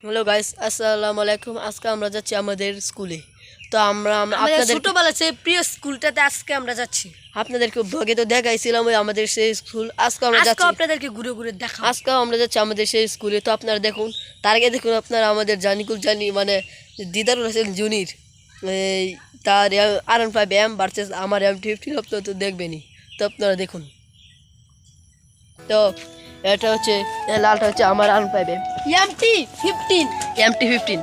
Hello guys, আসসালামু আলাইকুম। আজকে আমরা যাচ্ছি আমাদের স্কুলে। তো আমরা আপনাদের ছোটবেলার সেই প্রিয় স্কুলটাতে আজকে আমরা যাচ্ছি। আপনাদেরকে ব্লগে তো দেখাইছিলাম ওই আমাদের সেই স্কুল। আজকে আপনাদেরকে ঘুরে ঘুরে দেখাবো। আজকে আমরা যাচ্ছি আমাদের সেই স্কুলে। তো আপনারা দেখুন, তার আগে দেখুন আপনারা আমাদের জানি মানে দিদারুল হাসান জুনির এই তার R15M ভার্সেস আমার M15 আপনারা তো দেখবেনই। তো আপনারা দেখুন। তো এটা হচ্ছে লালটা হচ্ছে আমার R15M MT15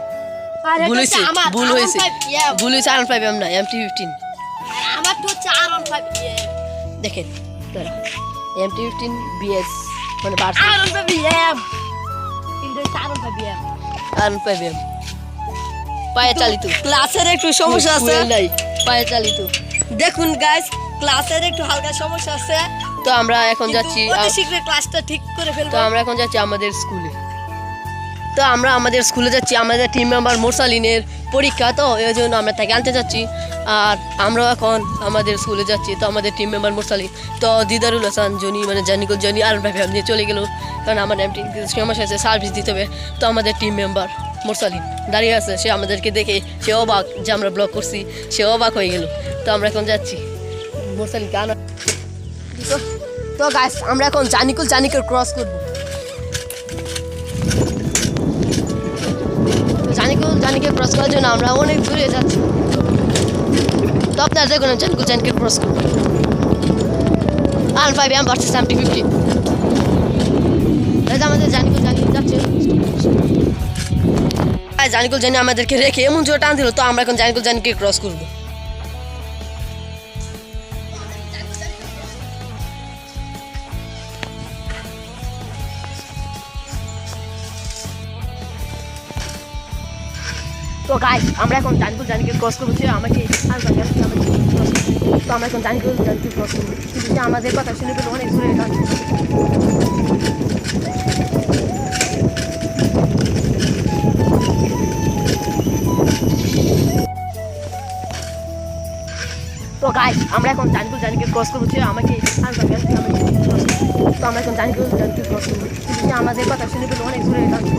ভুল হয়েছে R15M না MT15। আমার তো হচ্ছে R15 দেখেন MT15 BS মানে R15M কিন্তু R15M পায়ে চালিত। ক্লাসের একটু সমস্যা আছে, নাই পায়ে চালিত। দেখুন গাইস, ক্লাসের একটু হালকা সমস্যা আছে। তো আমরা এখন যাচ্ছি ক্লাসটা ঠিক করে ফেলবো। তো আমরা এখন যাচ্ছি আমাদের স্কুলে। তো আমরা আমাদের স্কুলে যাচ্ছি, আমাদের টিম মেম্বার মোরসালিনের পরীক্ষা, তো এই জন্য আমরা তাকে আনতে যাচ্ছি। আর আমরা এখন আমাদের স্কুলে যাচ্ছি। তো আমাদের টিম মেম্বার মোরসালিন তো দিদারুল হাসান জনি মানে জানি R15M নিয়ে চলে গেল, কারণ আমার এমটি সমস্যা আছে, সার্ভিস দিতে হবে। তো আমাদের টিম মেম্বার মোরসালিন দাঁড়িয়ে আছে, সে আমাদেরকে দেখে সে অবাক যে আমরা ব্লগ করছি, সে অবাক হয়ে গেল। তো আমরা এখন যাচ্ছি মোরসালিনকে আনা। তো গাইস, আমরা এখন জানিকুল ক্রস করবো। জানিকে ক্রস করার জন্য আমরা অনেক দূরে যাচ্ছি। তো আপনারা দেখুন জানিকে ক্রস করবো। R15M versus MT15। আমাদের জানি যাচ্ছে। জানি আমাদেরকে রেখে এমন জোর টান দিল। তো আমরা এখন জানিকে ক্রস করবো। তো গাইস, আমরা এখন জানিকে ক্রস করবো। আমাকে তো আমরা এখন জানিকে ক্রস করবো, কিন্তু আমাদের কথা শুনে পেলে অনেক দূরে যাচ্ছে। তো গাইস, আমরা এখন জানিকে ক্রস করবো। আমাকে তো আমরা এখন জানিকে ক্রস করবো, কিন্তু আমাদের কথা শুনে পেলে অনেক দূরে যাচ্ছে।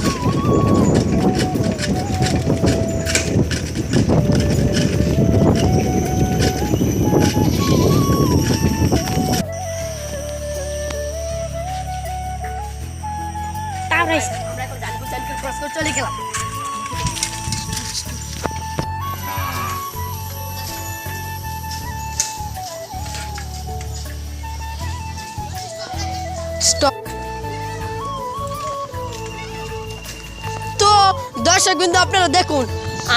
আমরা এখন জানিকে ক্রস করে চলে গেলাম। স্টপ। তো দর্শক বিন্দু, আপনারা দেখুন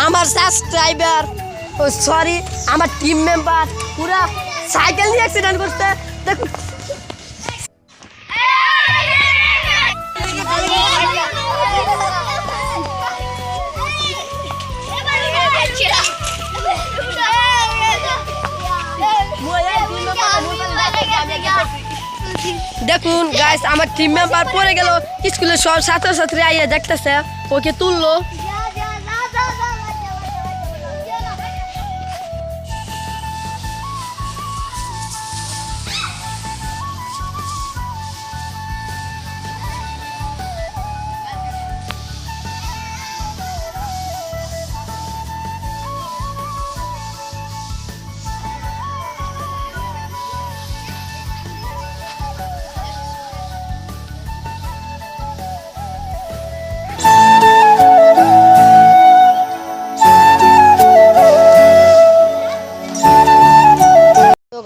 আমার সাবস্ক্রাইবার আমার টিম মেম্বার পুরা সাইকেল নিয়ে অ্যাক্সিডেন্ট করতে। দেখুন দেখুন গাইস, আমার টিম মেম্বার পড়ে গেল। স্কুলের সব ছাত্রছাত্রী আইয়া দেখতেছে, ওকে তুললো।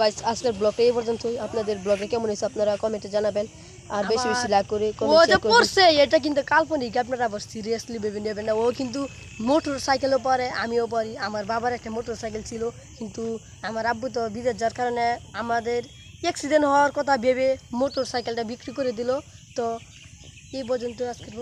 গাইস, আজকের ব্লগটা এই পর্যন্তই। আপনাদের ব্লগে কেমন হয়েছে আপনারা কমেন্টে জানাবেন। আর বেশি লাইক করে এটা কিন্তু কাল্পনিক, আপনারা আবার সিরিয়াসলি ভেবে নেবেন না। ও কিন্তু মোটর সাইকেলও পারে, আমিও পারি। আমার বাবার একটা মোটর সাইকেল ছিল, কিন্তু আমার আব্বু তো বিদেশ যাওয়ার কারণে আমাদের অ্যাক্সিডেন্ট হওয়ার কথা ভেবে মোটর সাইকেলটা বিক্রি করে দিল। তো এই পর্যন্ত আজকের